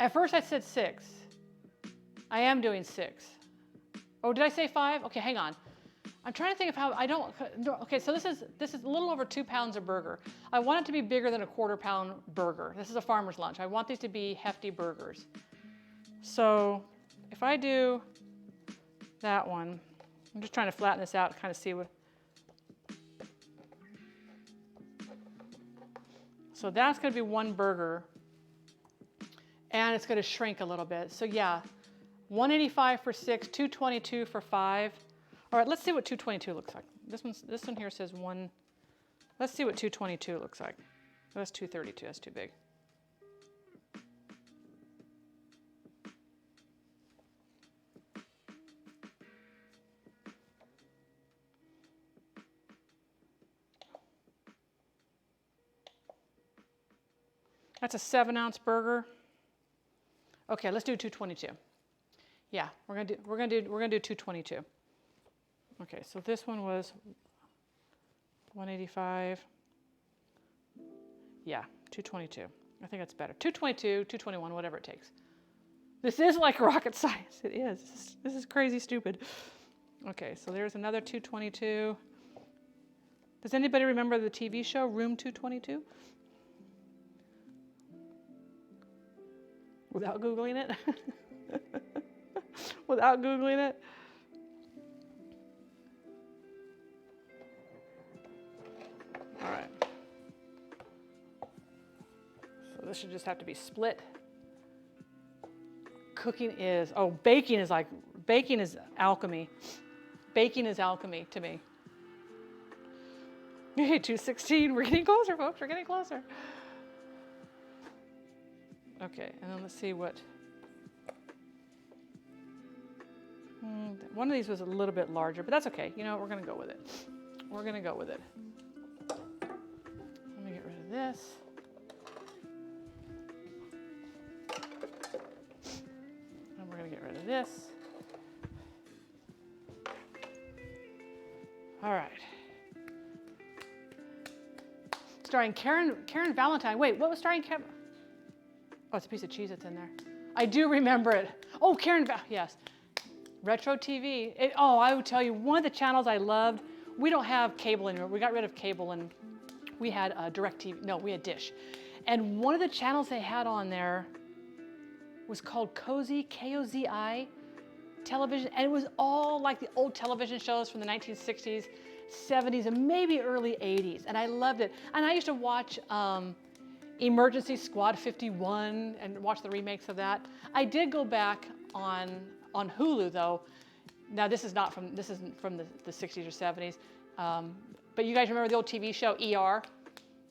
At first I said 6. I am doing 6. Oh, did I say 5? Okay, hang on. I'm trying to think of how I don't. Okay, so this is a little over 2 pounds of burger. I want it to be bigger than a 1/4 pound burger. This is a farmer's lunch. I want these to be hefty burgers. So if I do that one, I'm just trying to flatten this out and kind of see what. So that's going to be one burger, and it's going to shrink a little bit. So yeah, 185 for 6, 222 for 5. All right, let's see what 222 looks like. This one here says 1. Let's see what 222 looks like. Oh, that's 232. That's too big. That's a 7-ounce burger. Okay, let's do 222. Yeah, we're gonna do 222. Okay, so this one was 185. Yeah, 222. I think that's better. 222, 221, whatever it takes. This is like rocket science. It is. This is crazy stupid. Okay, so there's another 222. Does anybody remember the TV show Room 222? Without Googling it? Without Googling it? All right. So this should just have to be split. Cooking is, baking is alchemy. Baking is alchemy to me. 216, we're getting closer, folks, we're getting closer. Okay, and then let's see what, one of these was a little bit larger, but that's okay. You know what, we're gonna go with it. We're gonna go with it. Let me get rid of this. And we're gonna get rid of this. All right. Starring Karen Valentine. Wait, what was starring Karen? Oh, it's a piece of cheese that's in there. I do remember it. Oh, yes. Retro TV. I would tell you, one of the channels I loved, we don't have cable anymore. We got rid of cable and we had DirecTV. No, we had Dish. And one of the channels they had on there was called Cozy, K-O-Z-I, television. And it was all like the old television shows from the 1960s, 70s, and maybe early 80s. And I loved it. And I used to watch Emergency Squad 51 and watch the remakes of that. I did go back on Hulu though. Now this isn't from the 60s or 70s. But you guys remember the old TV show ER?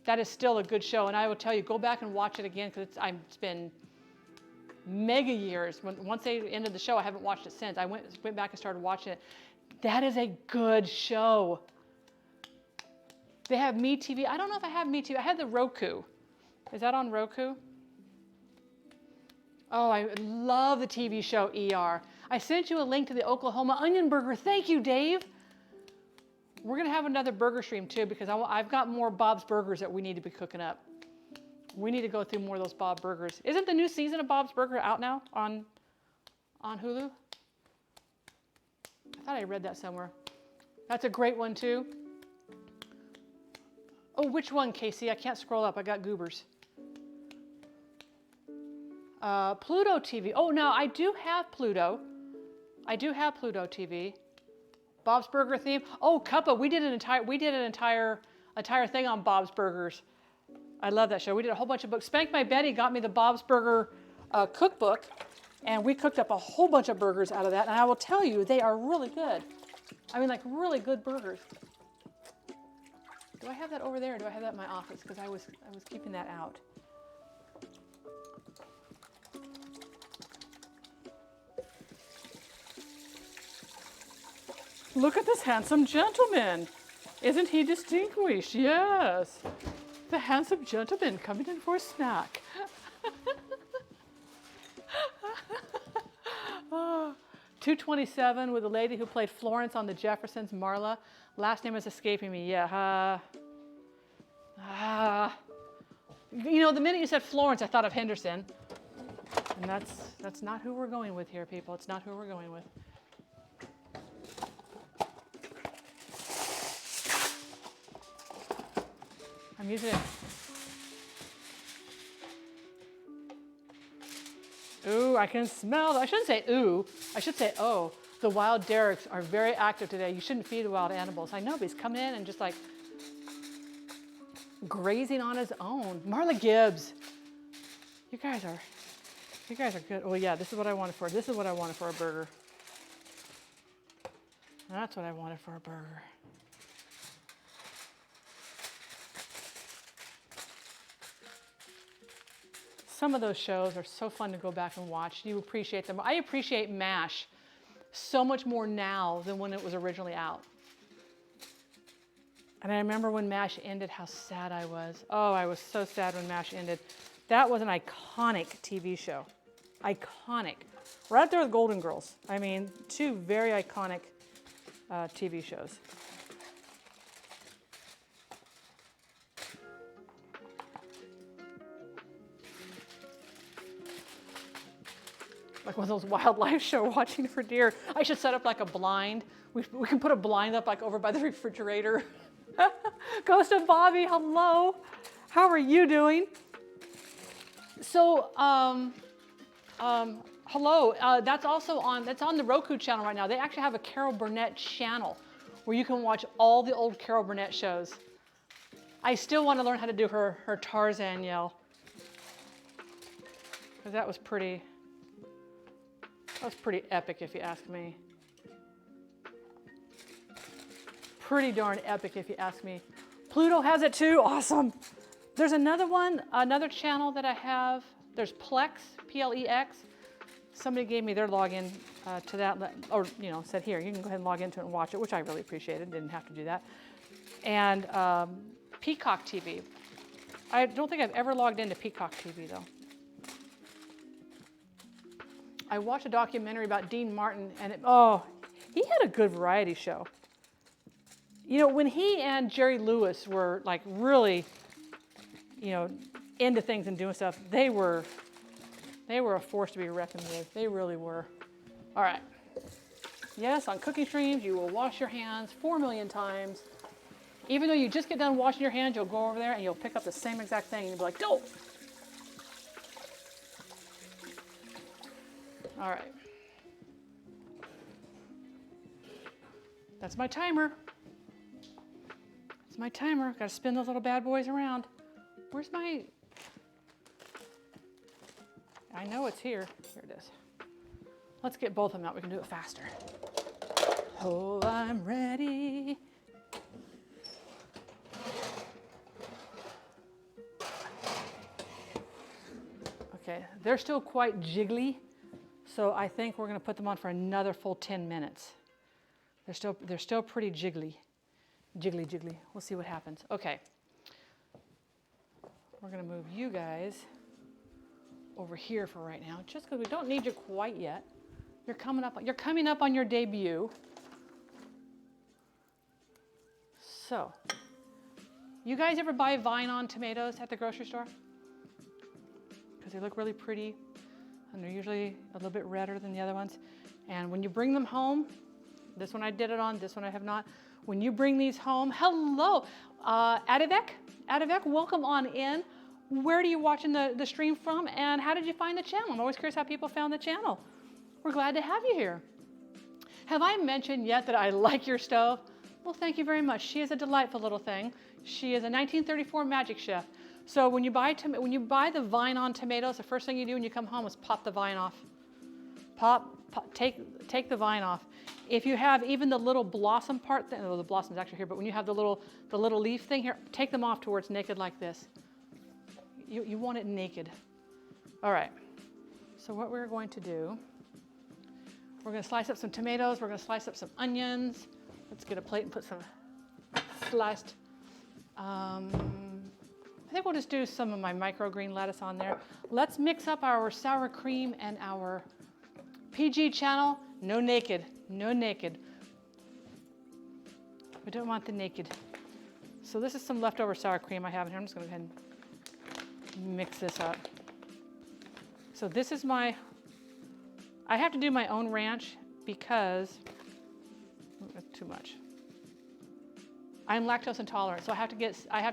That is still a good show, and I will tell you, go back and watch it again because it's been mega years. Once they ended the show, I haven't watched it since. I went back and started watching it. That is a good show. They have MeTV. I don't know if I have MeTV. I have the Roku. Is that on Roku? Oh, I love the TV show ER. I sent you a link to the Oklahoma onion burger. Thank you, Dave. We're going to have another burger stream too because I've got more Bob's Burgers that we need to be cooking up. We need to go through more of those Bob Burgers. Isn't the new season of Bob's Burger out now on Hulu? I thought I read that somewhere. That's a great one too. Oh, which one, Casey? I can't scroll up. I got goobers. Pluto TV. Oh, no, I do have Pluto. I do have Pluto TV. Bob's Burger theme. Oh, Cuppa. We did an entire thing on Bob's Burgers. I love that show. We did a whole bunch of books. Spank My Betty got me the Bob's Burger cookbook, and we cooked up a whole bunch of burgers out of that. And I will tell you, they are really good. I mean, like really good burgers. Do I have that over there, or do I have that in my office? Because I was keeping that out. Look at this handsome gentleman. Isn't he distinguished? Yes. The handsome gentleman coming in for a snack. Oh, 227 with the lady who played Florence on The Jeffersons, Marla. Last name is escaping me. Yeah. You know, the minute you said Florence, I thought of Henderson. And that's not who we're going with here, people. It's not who we're going with. I'm using it. Ooh, I can smell. I shouldn't say ooh. I should say oh. The wild derricks are very active today. You shouldn't feed the wild animals. I know, but he's coming in and just like grazing on his own. Marla Gibbs. You guys are good. Oh yeah, this is what I wanted for. This is what I wanted for a burger. That's what I wanted for a burger. Some of those shows are so fun to go back and watch. You appreciate them. I appreciate MASH so much more now than when it was originally out. And I remember when MASH ended, how sad I was. Oh, I was so sad when MASH ended. That was an iconic TV show. Iconic. Right up there with Golden Girls. I mean, two very iconic TV shows. Like one of those wildlife show watching for deer. I should set up like a blind. We can put a blind up like over by the refrigerator. Ghost of Bobby, hello. How are you doing? So, hello. That's also on the Roku channel right now. They actually have a Carol Burnett channel where you can watch all the old Carol Burnett shows. I still want to learn how to do her Tarzan yell. Because that was pretty epic if you ask me. Pretty darn epic if you ask me. Pluto has it too, awesome. There's another one, another channel that I have. There's Plex, P-L-E-X. Somebody gave me their login to that, or said here, you can go ahead and log into it and watch it, which I really appreciated, didn't have to do that. And Peacock TV. I don't think I've ever logged into Peacock TV though. I watched a documentary about Dean Martin, and he had a good variety show. You know, when he and Jerry Lewis were like really, into things and doing stuff, they were a force to be reckoned with. They really were. All right. Yes, on cooking streams, you will wash your hands 4 million times. Even though you just get done washing your hands, you'll go over there and you'll pick up the same exact thing and you'll be like, go. All right. That's my timer. That's my timer. Got to spin those little bad boys around. Where's my... I know it's here. Here it is. Let's get both of them out. We can do it faster. Oh, I'm ready. Okay, they're still quite jiggly, so I think we're going to put them on for another full 10 minutes. They're still pretty jiggly. Jiggly. We'll see what happens. Okay. We're going to move you guys over here for right now, just because we don't need you quite yet. You're coming up on your debut. So, you guys ever buy vine-on tomatoes at the grocery store? Because they look really pretty, and they're usually a little bit redder than the other ones. And when you bring them home, this one I did it on, this one I have not. When you bring these home, hello, Adivek, welcome on in. Where are you watching the stream from, and how did you find the channel? I'm always curious how people found the channel. We're glad to have you here. Have I mentioned yet that I like your stove? Well, thank you very much. She is a delightful little thing. She is a 1934 Magic Chef. So when you buy the vine-on tomatoes, the first thing you do when you come home is pop the vine off. Take the vine off. If you have even the little blossom part, the blossom's actually here, but when you have the little leaf thing here, take them off to where it's naked like this. You want it naked. All right. So what we're going to do, we're going to slice up some tomatoes. We're going to slice up some onions. Let's get a plate and put some sliced. I think we'll just do some of my microgreen lettuce on there. Let's mix up our sour cream and our PG channel. No naked. No naked. We don't want the naked. So this is some leftover sour cream I have in here. I'm just going to go ahead and mix this up. So this is I have to do my own ranch because, that's too much. I'm lactose intolerant, so I have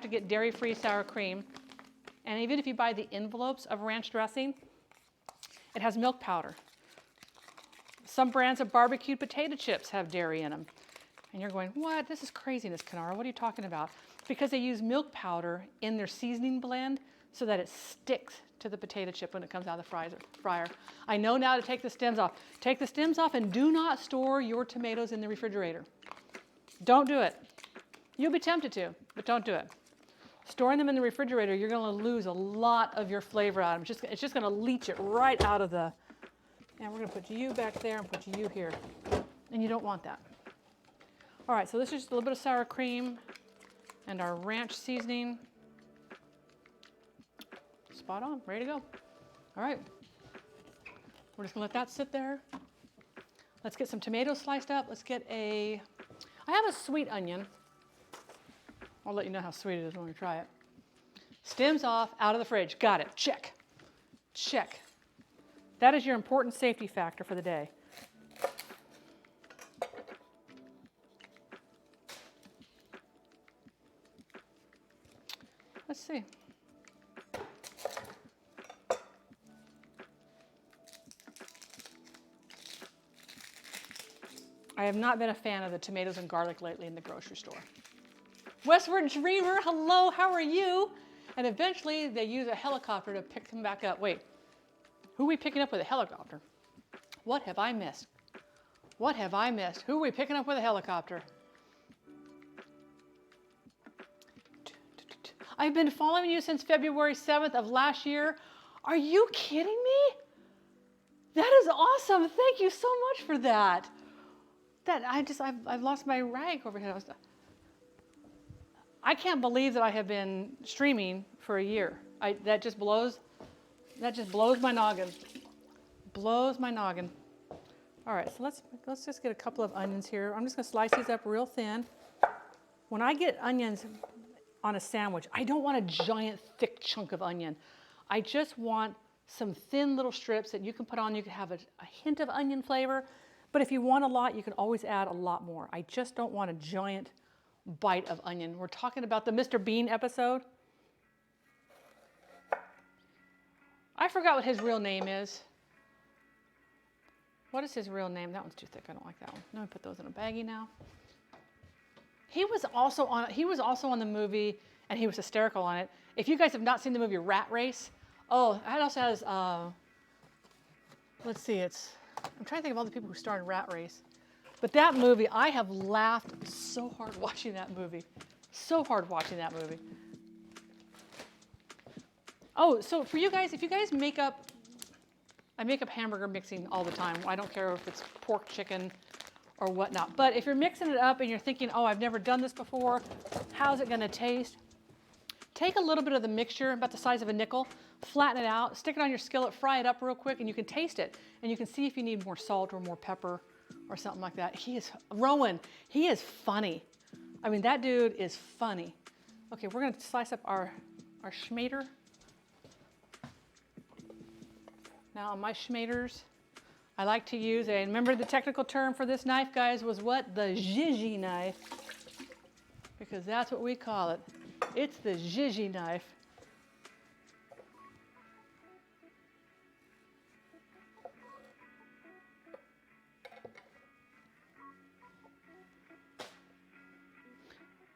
to get dairy-free sour cream. And even if you buy the envelopes of ranch dressing, it has milk powder. Some brands of barbecued potato chips have dairy in them. And you're going, what? This is craziness, Kenara. What are you talking about? Because they use milk powder in their seasoning blend so that it sticks to the potato chip when it comes out of the fryer. I know now to take the stems off. Take the stems off and do not store your tomatoes in the refrigerator. Don't do it. You'll be tempted to, but don't do it. Storing them in the refrigerator, you're going to lose a lot of your flavor out of them. It's just going to leach it right out of the... And we're going to put you back there and put you here. And you don't want that. All right, so this is just a little bit of sour cream and our ranch seasoning. Spot on, ready to go. All right, we're just gonna let that sit there. Let's get some tomatoes sliced up. I have a sweet onion. I'll let you know how sweet it is when we try it. Stems off, out of the fridge. Got it, check, check. That is your important safety factor for the day. Let's see. I have not been a fan of the tomatoes and garlic lately in the grocery store. Westward Dreamer, hello, how are you? And eventually they use a helicopter to pick them back up. Wait, who are we picking up with a helicopter? What have I missed? What have I missed? Who are we picking up with a helicopter? I've been following you since February 7th of last year. Are you kidding me? That is awesome. Thank you so much for that. I've lost my rag over here. I can't believe that I have been streaming for a year. That just blows my noggin. Blows my noggin. All right, so let's just get a couple of onions here. I'm just gonna slice these up real thin. When I get onions on a sandwich, I don't want a giant thick chunk of onion. I just want some thin little strips that you can put on. You can have a hint of onion flavor, but if you want a lot, you can always add a lot more. I just don't want a giant bite of onion. We're talking about the Mr. Bean episode. I forgot what his real name is. What is his real name? That one's too thick. I don't like that one. Let me put those in a baggie now. He was also on the movie, and he was hysterical on it. If you guys have not seen the movie Rat Race, oh, it also has, let's see, I'm trying to think of all the people who starred in Rat Race. But that movie, I have laughed so hard watching that movie. So hard watching that movie. Oh, so for you guys, if you guys make up, I make up hamburger mixing all the time. I don't care if it's pork, chicken, or whatnot. But if you're mixing it up and you're thinking, oh, I've never done this before, how's it gonna taste? Take a little bit of the mixture, about the size of a nickel, flatten it out, stick it on your skillet, fry it up real quick, and you can taste it. And you can see if you need more salt or more pepper or something like that. Rowan, he is funny. I mean, that dude is funny. Okay, we're gonna slice up our schmader. Now on my schmaders, I like to use remember the technical term for this knife, guys, was what? The zhizhi knife. Because that's what we call it. It's the zhizhi knife.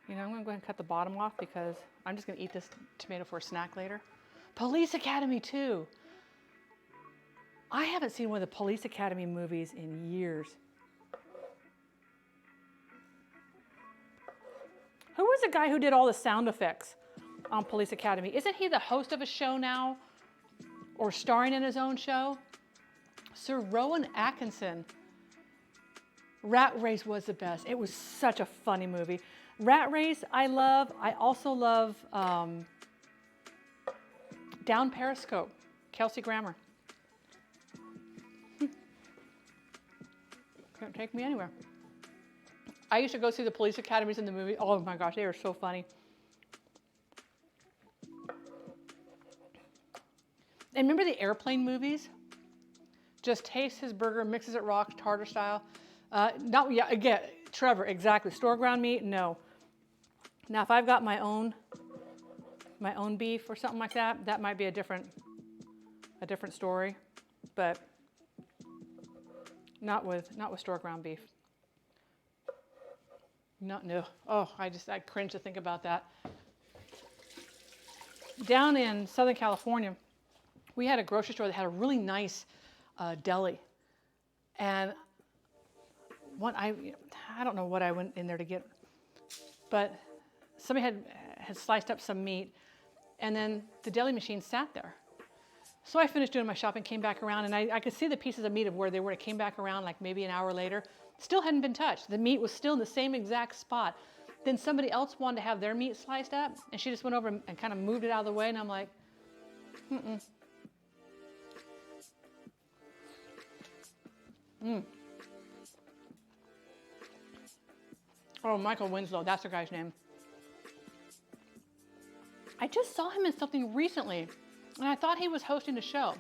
You know, I'm going to go ahead and cut the bottom off because I'm just going to eat this tomato for a snack later. Police Academy 2. I haven't seen one of the Police Academy movies in years. Who was the guy who did all the sound effects on Police Academy? Isn't he the host of a show now? Or starring in his own show? Sir Rowan Atkinson. Rat Race was the best. It was such a funny movie. Rat Race, I love. I also love Down Periscope, Kelsey Grammer. Can't take me anywhere. I used to go see the police academies in the movie. Oh my gosh, they were so funny. And remember the airplane movies? Just tastes his burger, mixes it raw, tartar style. Again, Trevor, exactly. Store ground meat, no. Now, if I've got my own beef or something like that, that might be a different story, but not with store ground beef. No. Oh, I cringe to think about that. Down in Southern California, we had a grocery store that had a really nice deli, and I don't know what I went in there to get, but somebody had sliced up some meat, and then the deli machine sat there. So I finished doing my shopping, came back around, and I could see the pieces of meat of where they were. I came back around like maybe an hour later, still hadn't been touched. The meat was still in the same exact spot. Then somebody else wanted to have their meat sliced up, and she just went over and kind of moved it out of the way, and I'm like, Oh, Michael Winslow, that's the guy's name. I just saw him in something recently, and I thought he was hosting a show.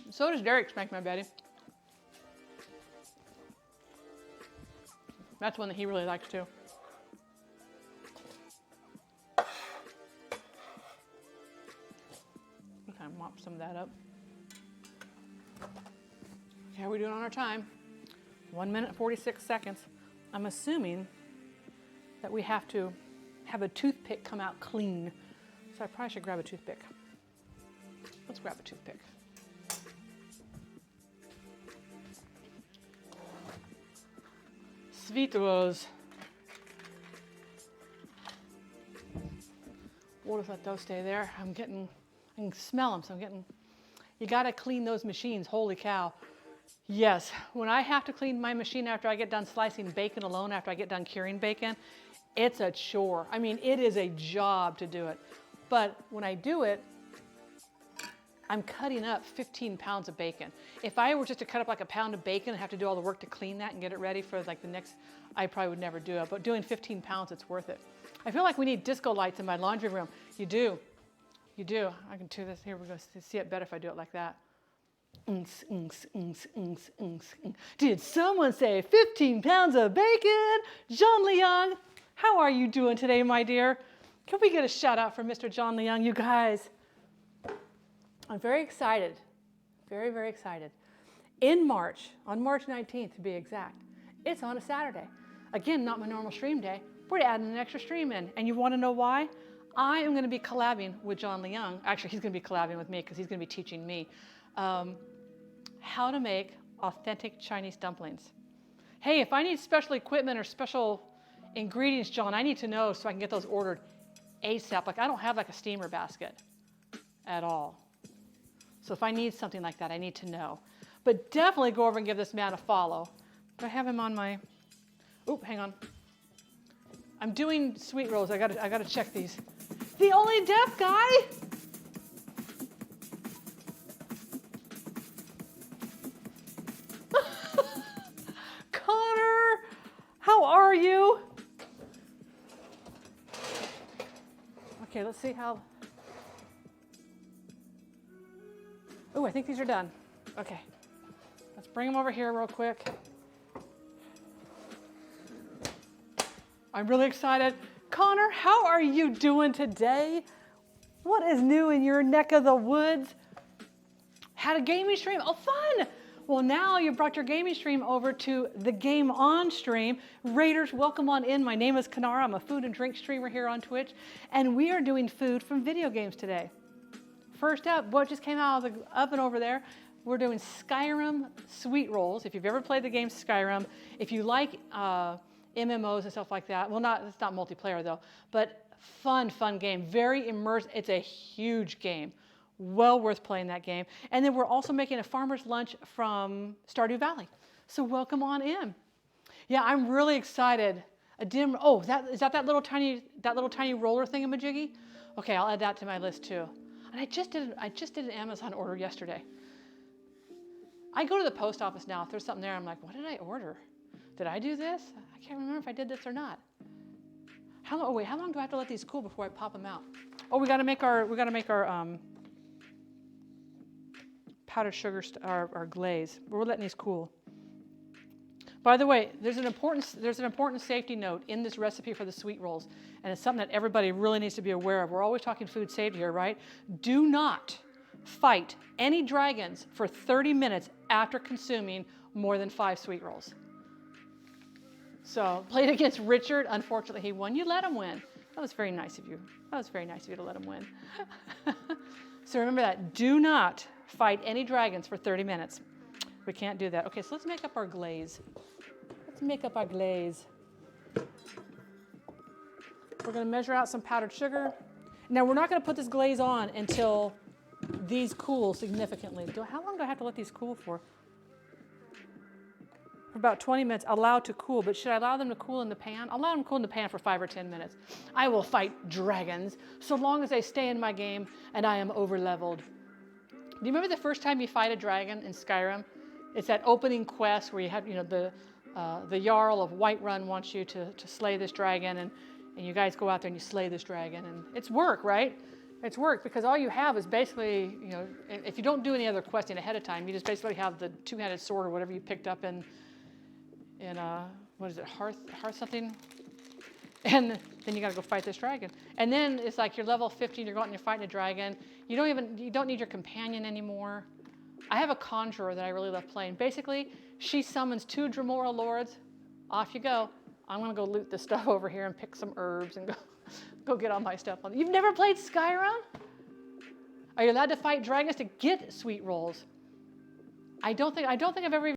So does Derek Spank My Betty. That's one that he really likes too. I'll kind of mop some of that up. Okay, how are we doing on our time? 1 minute and 46 seconds. I'm assuming that we have to have a toothpick come out clean. So I probably should grab a toothpick. Let's grab a toothpick. Sweet rolls. We'll just let those stay there. I can smell them, so you gotta clean those machines, holy cow. Yes, when I have to clean my machine after I get done slicing bacon alone, after I get done curing bacon, it's a chore. I mean, it is a job to do it. But when I do it, I'm cutting up 15 pounds of bacon. If I were just to cut up like a pound of bacon and have to do all the work to clean that and get it ready for like the next, I probably would never do it. But doing 15 pounds, it's worth it. I feel like we need disco lights in my laundry room. You do. You do. I can do this. Here we go. See it better if I do it like that. Did someone say 15 pounds of bacon? John Leung, how are you doing today, my dear? Can we get a shout out for Mr. John Leung, you guys? I'm very excited, very, very excited. In March, on March 19th to be exact, it's on a Saturday. Again, not my normal stream day. We're adding an extra stream in. And you want to know why? I am going to be collabing with John Leung. Actually, he's going to be collabing with me because he's going to be teaching me how to make authentic Chinese dumplings. Hey, if I need special equipment or special ingredients, John, I need to know so I can get those ordered ASAP. Like I don't have like a steamer basket at all. So if I need something like that, I need to know. But definitely go over and give this man a follow. Do I have him on my, hang on. I'm doing sweet rolls. I gotta check these. The only deaf guy? Connor, how are you? Okay, let's see how. I think these are done. Okay, let's bring them over here real quick. I'm really excited. Connor, how are you doing today? What is new in your neck of the woods? Had a gaming stream, oh fun! Well, now you brought your gaming stream over to the Game On stream. Raiders, welcome on in. My name is Kanara. I'm a food and drink streamer here on Twitch, and we are doing food from video games today. First up, what just came out of the oven over there, we're doing Skyrim sweet rolls. If you've ever played the game Skyrim, if you like MMOs and stuff like that, well, it's not multiplayer though, but fun game, very immersive. It's a huge game, well worth playing that game. And then we're also making a farmer's lunch from Stardew Valley. So welcome on in. Yeah, I'm really excited. Is that little tiny roller thingamajiggy? Okay, I'll add that to my list too. And I just did an Amazon order yesterday. I go to the post office now. If there's something there, I'm like, what did I order? Did I do this? I can't remember if I did this or not. How long? Oh wait, how long do I have to let these cool before I pop them out? Oh, we got to make our powdered sugar, our glaze. We're letting these cool. By the way, there's an important safety note in this recipe for the sweet rolls, and it's something that everybody really needs to be aware of. We're always talking food safety here, right? Do not fight any dragons for 30 minutes after consuming more than 5 sweet rolls. So, played against Richard. Unfortunately, he won. You let him win. That was very nice of you. That was very nice of you to let him win. So remember that. Do not fight any dragons for 30 minutes. We can't do that. Okay, so let's make up our glaze. Let's make up our glaze. We're going to measure out some powdered sugar. Now, we're not going to put this glaze on until these cool significantly. How long do I have to let these cool for? For about 20 minutes, allowed to cool. But should I allow them to cool in the pan? I'll allow them to cool in the pan for 5 or 10 minutes. I will fight dragons so long as they stay in my game and I am over-leveled. Do you remember the first time you fight a dragon in Skyrim? It's that opening quest where you have, the Jarl of Whiterun wants you to slay this dragon, and you guys go out there and you slay this dragon, and it's work, right? It's work because all you have is basically, if you don't do any other questing ahead of time, you just basically have the two-handed sword or whatever you picked up in what is it, Hearth something, and then you got to go fight this dragon. And then it's like you're level 15, you're going and you're fighting a dragon. You don't need your companion anymore. I have a conjurer that I really love playing. Basically, she summons 2 Dremora lords. Off you go. I'm going to go loot this stuff over here and pick some herbs and go get all my stuff on. You've never played Skyrim? Are you allowed to fight dragons to get sweet rolls? I don't think I've ever even